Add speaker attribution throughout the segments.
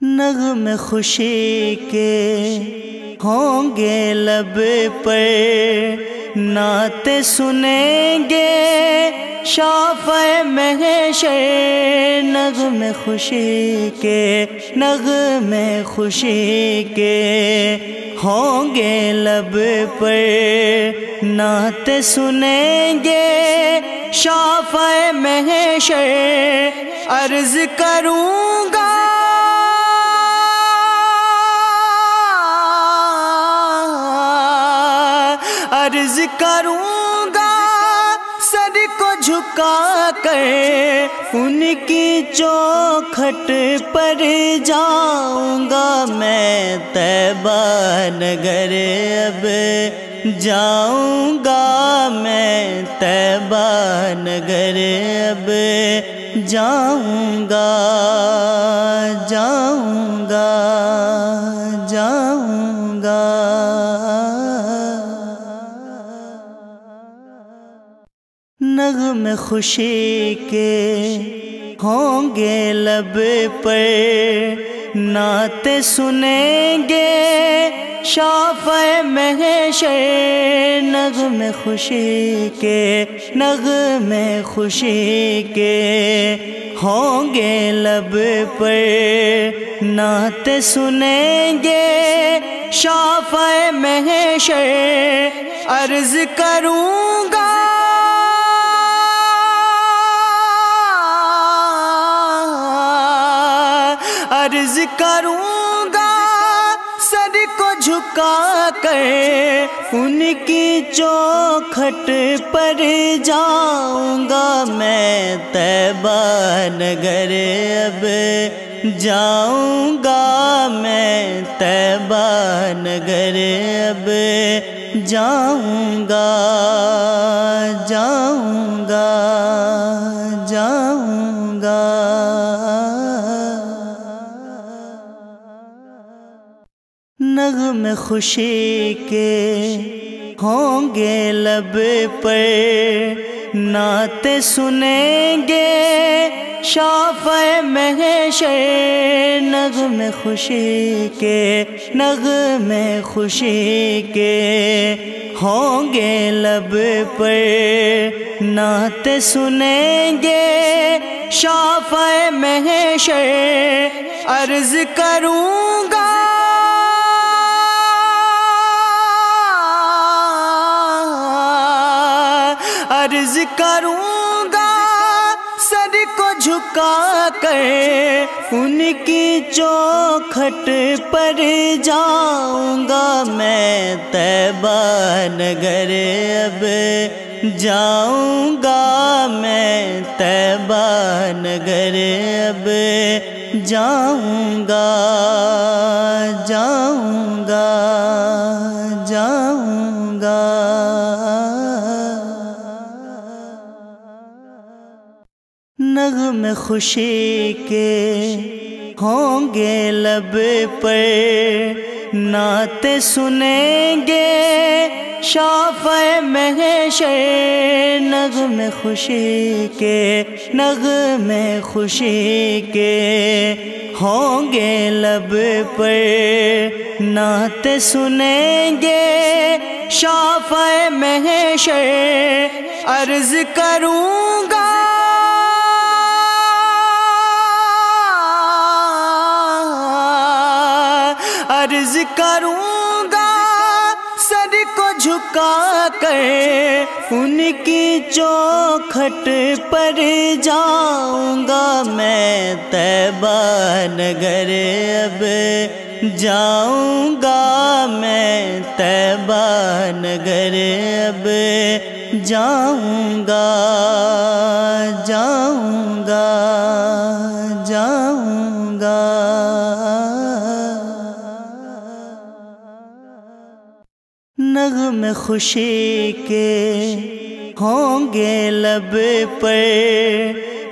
Speaker 1: نغمے خوشی کے ہوں گے لب پر، نعت سنیں گے شافع محشر۔ نغمے خوشی کے، نغمے خوشی کے ہوں گے لب پر، نعت سنیں گے شافع محشر۔ عرض کروں گا عرض کروں گا سر کو جھکا کر، ان کی چوکھٹ پر جاؤں گا میں طیبہ نگر۔ اب جاؤں گا میں طیبہ نگر، اب جاؤں گا جاؤں گا جاؤں گا۔ نغمے خوشی کے ہوں گے لب پر، نعت سنیں گے شافع محشر۔ نغمے خوشی کے، نغمے خوشی کے ہوں گے لب پر، نعت سنیں گے شافع محشر۔ عرض کروں گا عرض کروں گا سر کو جھکا کر، ان کی چوکھٹ پر جاؤں گا میں طیبہ نگر۔ اب جاؤں گا میں طیبہ نگر، اب جاؤں گا جاؤں گا جاؤں گا۔ نغمے خوشی کے ہوں گے لب پر، نعت سنیں گے شافع محشر۔ نغمے خوشی کے، نغمے خوشی کے ہوں گے لب پر، نعت سنیں گے شافع محشر۔ عرض کروں گا عرض کروں گا سر کو جھکا کر، ان کی چوکھٹ پر جاؤں گا میں طیبہ نگر۔ اب جاؤں گا میں طیبہ نگر، اب جاؤں گا جاؤں گا جاؤں گا۔ نغمے خوشی کے ہوں گے لب پر، نعت سنیں گے شافع محشر۔ نغمے خوشی کے، نغمے خوشی کے ہوں گے لب پر، نعت سنیں گے شافع محشر۔ عرض کروں گا عرض کروں گا سر کو جھکا کر، ان کی چوکھٹ پر جاؤں گا میں طیبہ نگر۔ اب جاؤں گا میں طیبہ نگر، اب جاؤں گا جاؤں گا جاؤں گا۔ نغمے خوشی کے ہوں گے لب پر،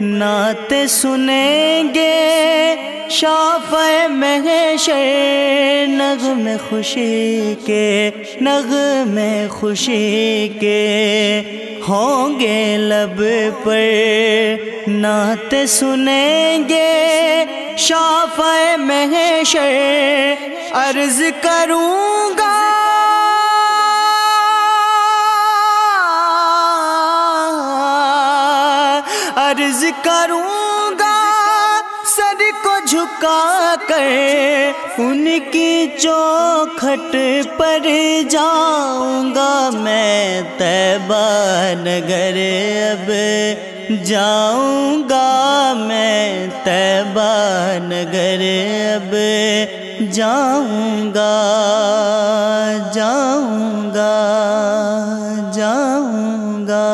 Speaker 1: نعت سنیں گے شافع محشر، نغمے خوشی کے نغمے خوشی کے ہوں گے لب پر، نعت سنیں گے شافع محشر، عرض کروں گا عرض کروں گا سر کو جھکا کر، ان کی چوکھٹ پر جاؤں گا میں، طیبہ نگر اب جاؤں گا میں، طیبہ نگر اب جاؤں گا جاؤں گا جاؤں گا۔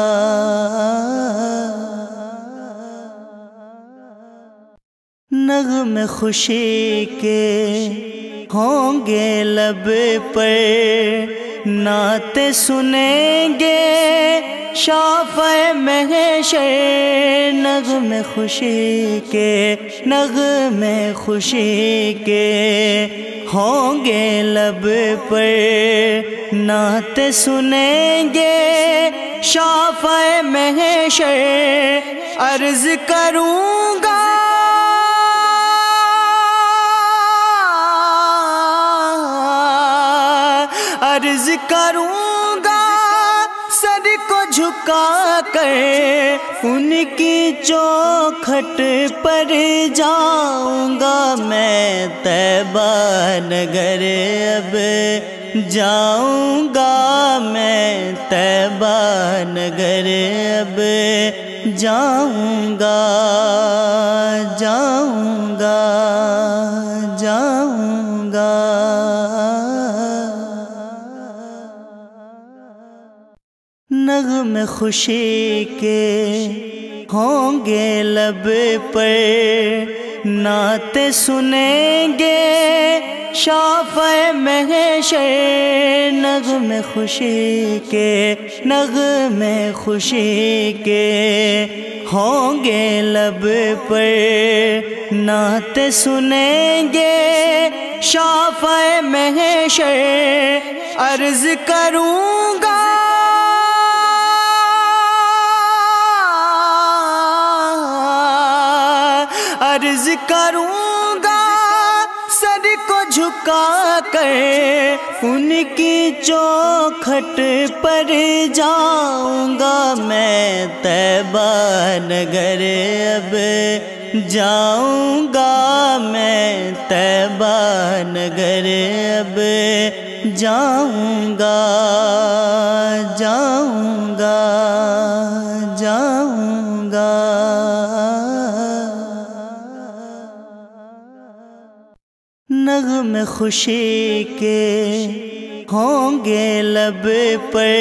Speaker 1: نغمے خوشی کے ہوں گے لب پر، نعت سنیں گے شافع محشر، نغمے خوشی کے نغمے خوشی کے ہوں گے لب پر، نعت سنیں گے شافع محشر، عرض کروں گا عرض کروں گا سر کو جھکا کر، ان کی چوکھٹ پر جاؤں گا میں، طیبہ نگر اب جاؤں گا میں، طیبہ نگر اب جاؤں گا جاؤں گا جاؤں گا۔ نغمے خوشی کے ہوں گے لب پر، نعت سنیں گے شافع محشر، نغمے خوشی کے نغمے خوشی کے ہوں گے لب پر، نعت سنیں گے شافع محشر، عرض کروں گا عرض کروں گا سر کو جھکا کر، ان کی چوکھٹ پر جاؤں گا میں، طیبہ نگر اب جاؤں گا میں، طیبہ نگر اب جاؤں گا جاؤں گا جاؤں گا۔ نغمے خوشی کے ہوں گے لب پر